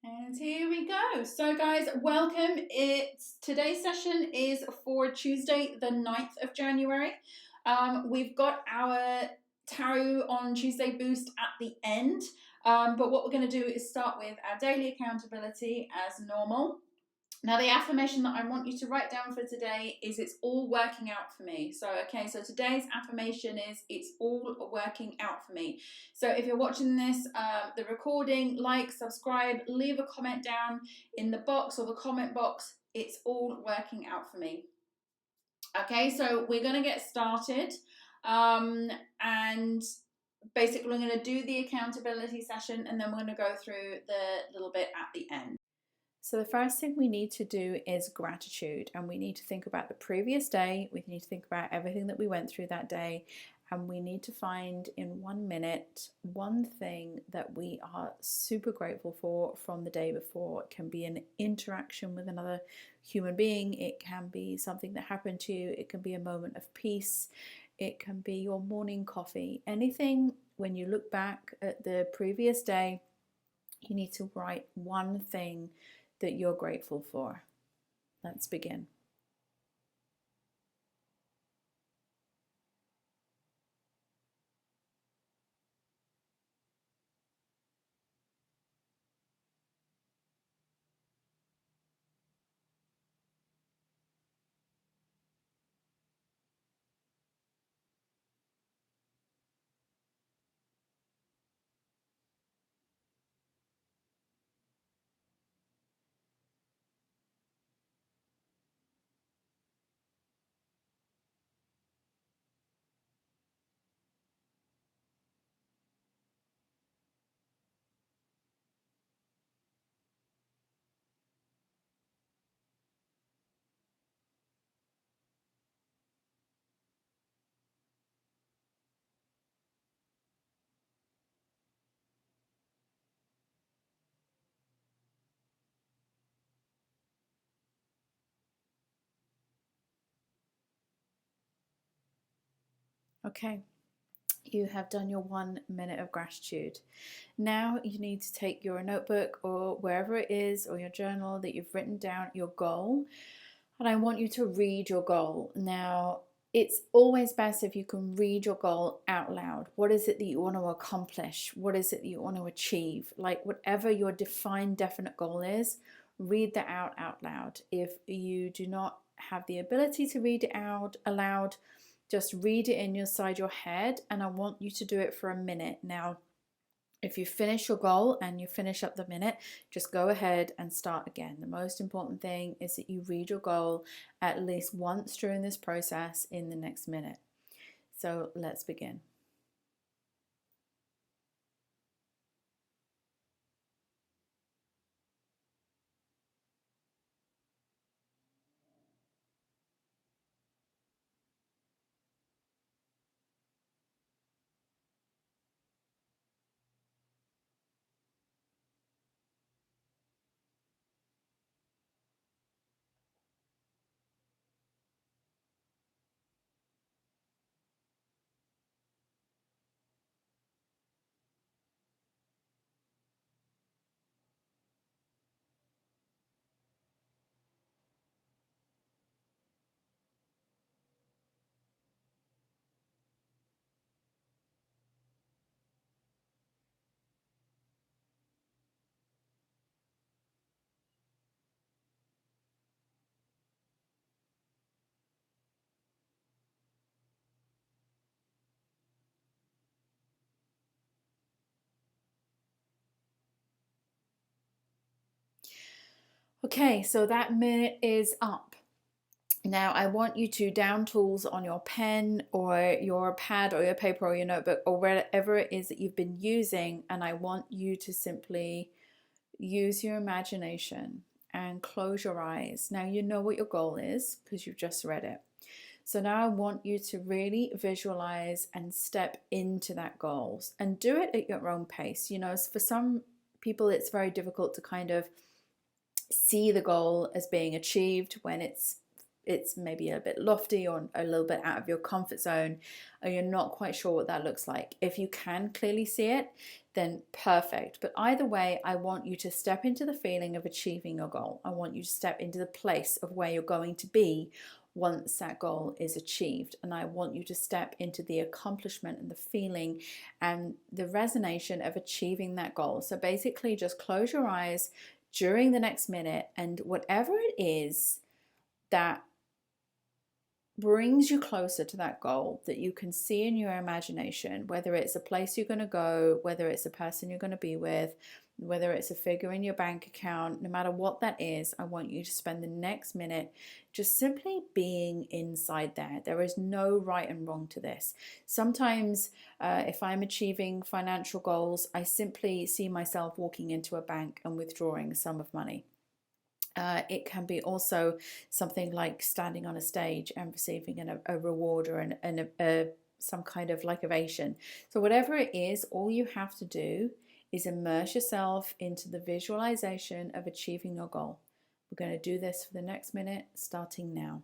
And here we go. So guys, welcome. Today's session is for Tuesday, the 9th of January. We've got our tarot on Tuesday boost at the end. But what we're going to do is start with our daily accountability as normal. Now, the affirmation that I want you to write down for today is it's all working out for me. So today's affirmation is it's all working out for me. So if you're watching this, the recording, like, subscribe, leave a comment down in the box or the comment box. It's all working out for me. Okay, so we're going to get started. And basically, we're going to do the accountability session and then we're going to go through the little bit at the end. So the first thing we need to do is gratitude, and we need to think about the previous day. We need to think about everything that we went through that day, and we need to find in 1 minute one thing that we are super grateful for from the day before. It can be an interaction with another human being. It can be something that happened to you. It can be a moment of peace. It can be your morning coffee. Anything when you look back at the previous day, you need to write one thing that you're grateful for. Let's begin. Okay, you have done your 1 minute of gratitude. Now you need to take your notebook or wherever it is, or your journal that you've written down your goal, and I want you to read your goal. Now, it's always best if you can read your goal out loud. What is it that you want to accomplish? What is it that you want to achieve? Like whatever your defined, definite goal is, read that out loud. If you do not have the ability to read it out aloud, just read it inside your head, and I want you to do it for a minute. Now, if you finish your goal and you finish up the minute, just go ahead and start again. The most important thing is that you read your goal at least once during this process in the next minute. So let's begin. Okay, so that minute is up. Now I want you to down tools on your pen or your pad or your paper or your notebook or wherever it is that you've been using, and I want you to simply use your imagination and close your eyes. Now you know what your goal is because you've just read it. So now I want you to really visualize and step into that goal and do it at your own pace. You know, for some people it's very difficult to kind of see the goal as being achieved when it's it's maybe a bit lofty or a little bit out of your comfort zone, or you're not quite sure what that looks like. If you can clearly see it, then perfect. But either way, I want you to step into the feeling of achieving your goal. I want you to step into the place of where you're going to be once that goal is achieved. And I want you to step into the accomplishment and the feeling and the resonance of achieving that goal. So basically, just close your eyes during the next minute, and whatever it is that brings you closer to that goal that you can see in your imagination, whether it's a place you're going to go, whether it's a person you're going to be with, whether it's a figure in your bank account, no matter what that is, I want you to spend the next minute just simply being inside there. There is no right and wrong to this. Sometimes if I'm achieving financial goals, I simply see myself walking into a bank and withdrawing a sum of money. It can be also something like standing on a stage and receiving a reward or some kind of like ovation. So whatever it is, all you have to do is immerse yourself into the visualization of achieving your goal. We're going to do this for the next minute, starting now.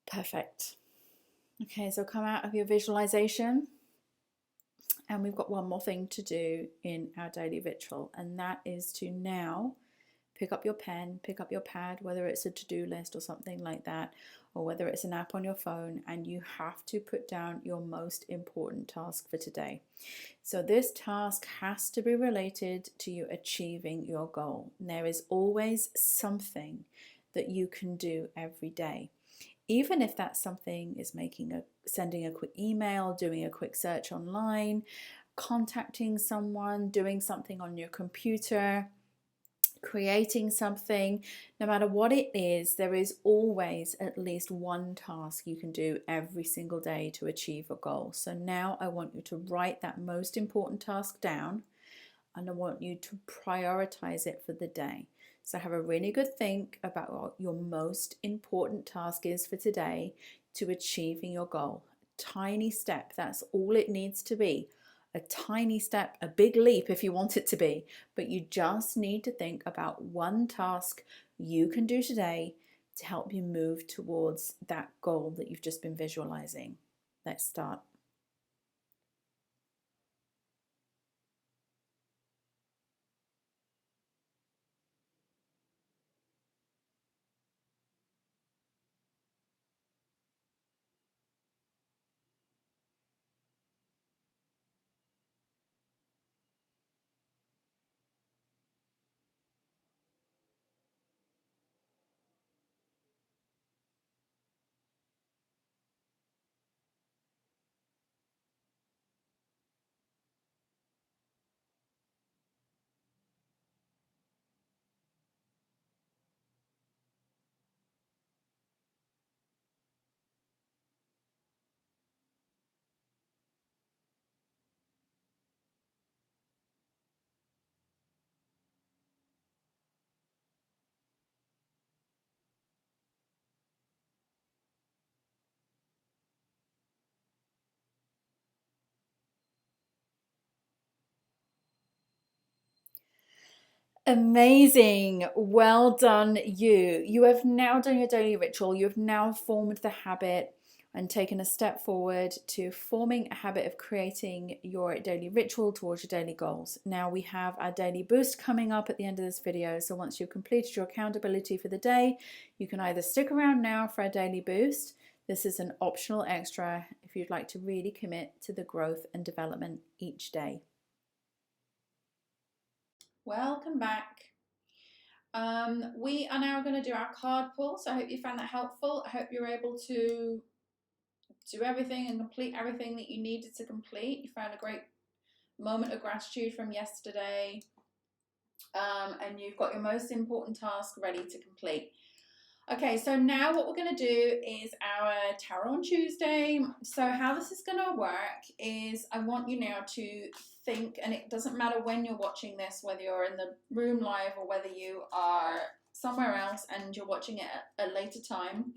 Perfect. Okay, so come out of your visualization, and we've got one more thing to do in our daily ritual, and that is to now pick up your pen, pick up your pad, whether it's a to-do list or something like that, or whether it's an app on your phone, and you have to put down your most important task for today. So this task has to be related to you achieving your goal. And there is always something that you can do every day. Even if that something is sending a quick email, doing a quick search online, contacting someone, doing something on your computer, creating something, no matter what it is, there is always at least one task you can do every single day to achieve a goal. So now I want you to write that most important task down, and I want you to prioritize it for the day. So have a really good think about what your most important task is for today to achieving your goal. Tiny step, that's all it needs to be. A tiny step, a big leap if you want it to be, but you just need to think about one task you can do today to help you move towards that goal that you've just been visualizing. Let's start. Amazing. Well done, you. You have now done your daily ritual. You have now formed the habit. and taken a step forward to forming a habit of creating your daily ritual towards your daily goals. Now we have our daily boost coming up at the end of this video, so once you've completed your accountability for the day, you can either stick around now for our daily boost. This is an optional extra if you'd like to really commit to the growth and development each day. Welcome back. We are now going to do our card pull, so I hope you found that helpful. I hope you're able to do everything and complete everything that you needed to complete. You found a great moment of gratitude from yesterday, and you've got your most important task ready to complete. Okay, so now what we're going to do is our Tarot on Tuesday. So how this is going to work is I want you now to think, and it doesn't matter when you're watching this, whether you're in the room live or whether you are somewhere else and you're watching it at a later time.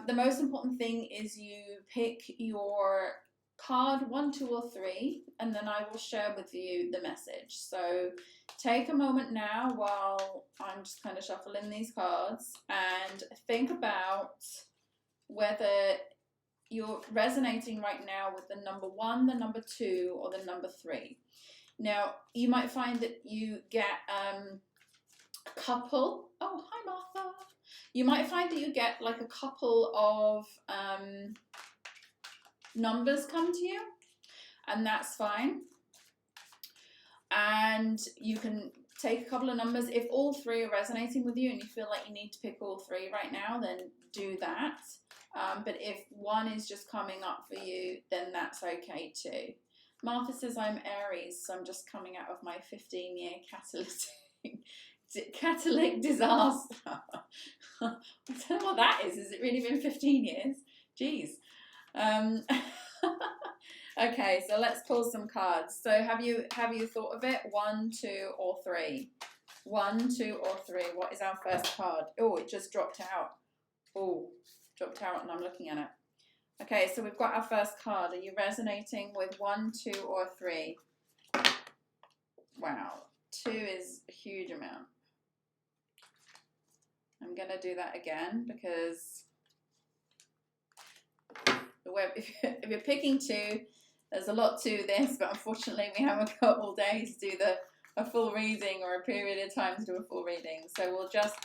The most important thing is you pick your card 1, 2, or 3, and then I will share with you the message. So take a moment now while I'm just kind of shuffling these cards and think about whether you're resonating right now with the number 1, the number 2, or the number 3. Now, you might find that you get a couple. Oh, hi, Martha. You might find that you get like a couple of numbers come to you, and that's fine. And you can take a couple of numbers. If all 3 are resonating with you and you feel like you need to pick all 3 right now, then do that. But if one is just coming up for you, then that's okay too. Martha says I'm Aries, so I'm just coming out of my 15-year catalytic disaster. I don't know what that is. Has it really been 15 years? Jeez. Okay, so let's pull some cards. So have you thought of it? 1, 2, or 3? 1, 2, or 3. What is our first card? Oh, it just dropped out. Oh, dropped out and I'm looking at it. Okay, so we've got our first card. Are you resonating with 1, 2, or 3? Wow, 2 is a huge amount. I'm going to do that again because if you're picking 2, there's a lot to this, but unfortunately we haven't got all day to do a full reading or a period of time to do a full reading. So we'll just,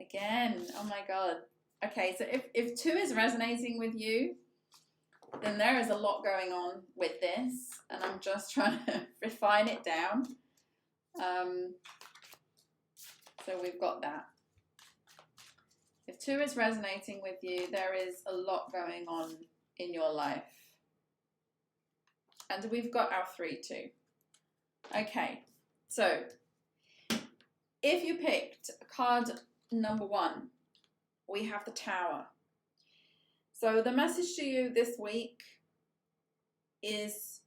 again, oh my God. Okay, so if 2 is resonating with you, then there is a lot going on with this, and I'm just trying to refine it down. So we've got that. If 2 is resonating with you, there is a lot going on in your life. And we've got our 3 too. Okay, so if you picked card number 1, we have the Tower. So the message to you this week is,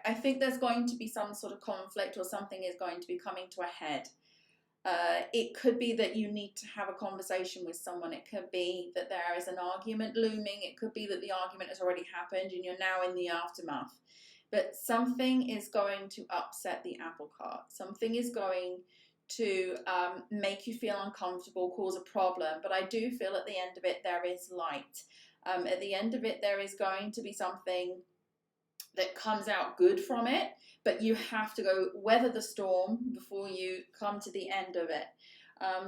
I think there's going to be some sort of conflict or something is going to be coming to a head. It could be that you need to have a conversation with someone. It could be that there is an argument looming. It could be that the argument has already happened and you're now in the aftermath. But something is going to upset the apple cart. Something is going to make you feel uncomfortable, cause a problem. But I do feel at the end of it, there is light. At the end of it, there is going to be something that comes out good from it, but you have to go weather the storm before you come to the end of it.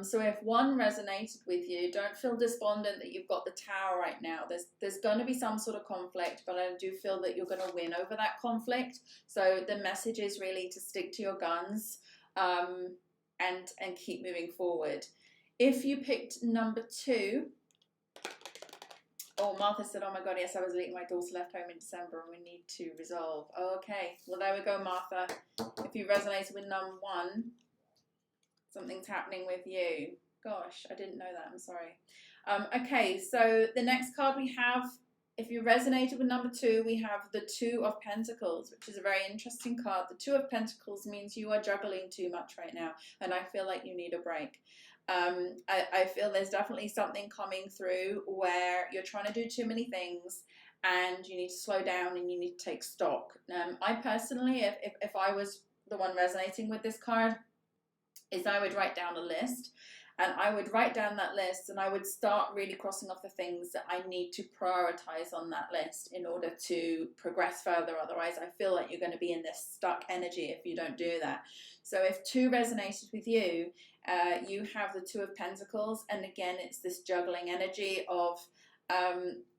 So if 1 resonated with you, don't feel despondent that you've got the Tower right now. There's going to be some sort of conflict, but I do feel that you're going to win over that conflict. So the message is really to stick to your guns and keep moving forward. If you picked number 2, oh, Martha said, oh my God, yes, I was leaving my daughter left home in December and we need to resolve. Oh, okay, well, there we go, Martha. If you resonated with number 1, something's happening with you. Gosh, I didn't know that, I'm sorry. Okay, so the next card we have, if you resonated with number 2, we have the 2 of Pentacles, which is a very interesting card. The 2 of Pentacles means you are juggling too much right now, and I feel like you need a break. I feel there's definitely something coming through where you're trying to do too many things and you need to slow down and you need to take stock. I personally, if I was the one resonating with this card, is I would write down a list And I would write down that list, and I would start really crossing off the things that I need to prioritize on that list in order to progress further. Otherwise, I feel like you're going to be in this stuck energy if you don't do that. So if 2 resonated with you, you have the 2 of Pentacles, and again, it's this juggling energy of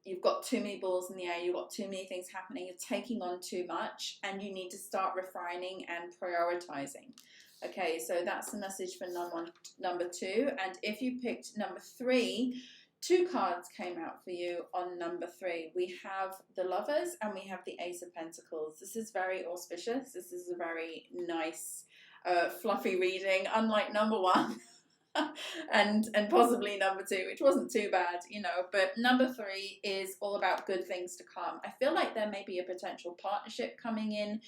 you've got too many balls in the air, you've got too many things happening, you're taking on too much, and you need to start refining and prioritizing. Okay, so that's the message for number 2. And if you picked number 3, 2 cards came out for you on number 3. We have the Lovers and we have the Ace of Pentacles. This is very auspicious. This is a very nice, fluffy reading, unlike number 1. and possibly number 2, which wasn't too bad, you know, but number 3 is all about good things to come. I feel like there may be a potential partnership coming in,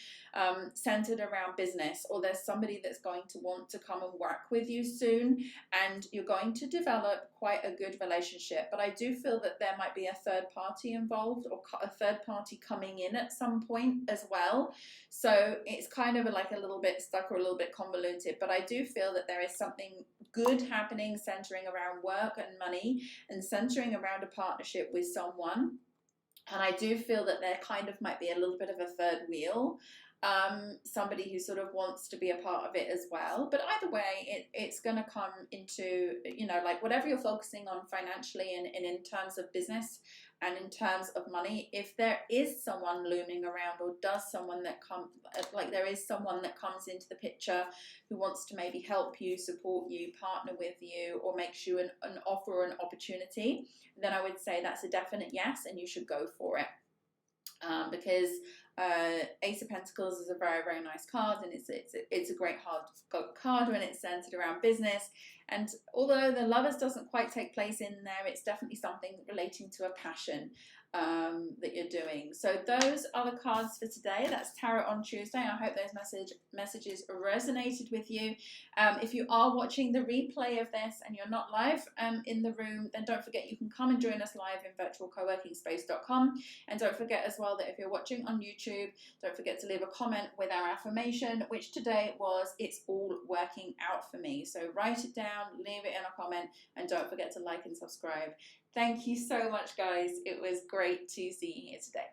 centered around business, or there's somebody that's going to want to come and work with you soon, and you're going to develop quite a good relationship. But I do feel that there might be a third party involved, or a third party coming in at some point as well. So it's kind of like a little bit stuck or a little bit convoluted, but I do feel that there is something good happening centering around work and money, and centering around a partnership with someone. And I do feel that there kind of might be a little bit of a third wheel, somebody who sort of wants to be a part of it as well. But either way, it's going to come into, you know, like whatever you're focusing on financially and in terms of business and in terms of money, if there is someone looming around, or there is someone that comes into the picture who wants to maybe help you, support you, partner with you, or makes you an offer or an opportunity, then I would say that's a definite yes, and you should go for it. Because Ace of Pentacles is a very, very nice card, and it's a great card when it's centered around business. And although the Lovers doesn't quite take place in there, it's definitely something relating to a passion that you're doing. So those are the cards for today. That's Tarot on Tuesday. I hope those messages resonated with you. If you are watching the replay of this and you're not live in the room, then don't forget you can come and join us live in virtualcoworkingspace.com. And don't forget as well that if you're watching on YouTube, don't forget to leave a comment with our affirmation, which today was, "It's all working out for me." So write it down, leave it in a comment, and don't forget to like and subscribe. Thank you so much, guys. It was great to see you here today.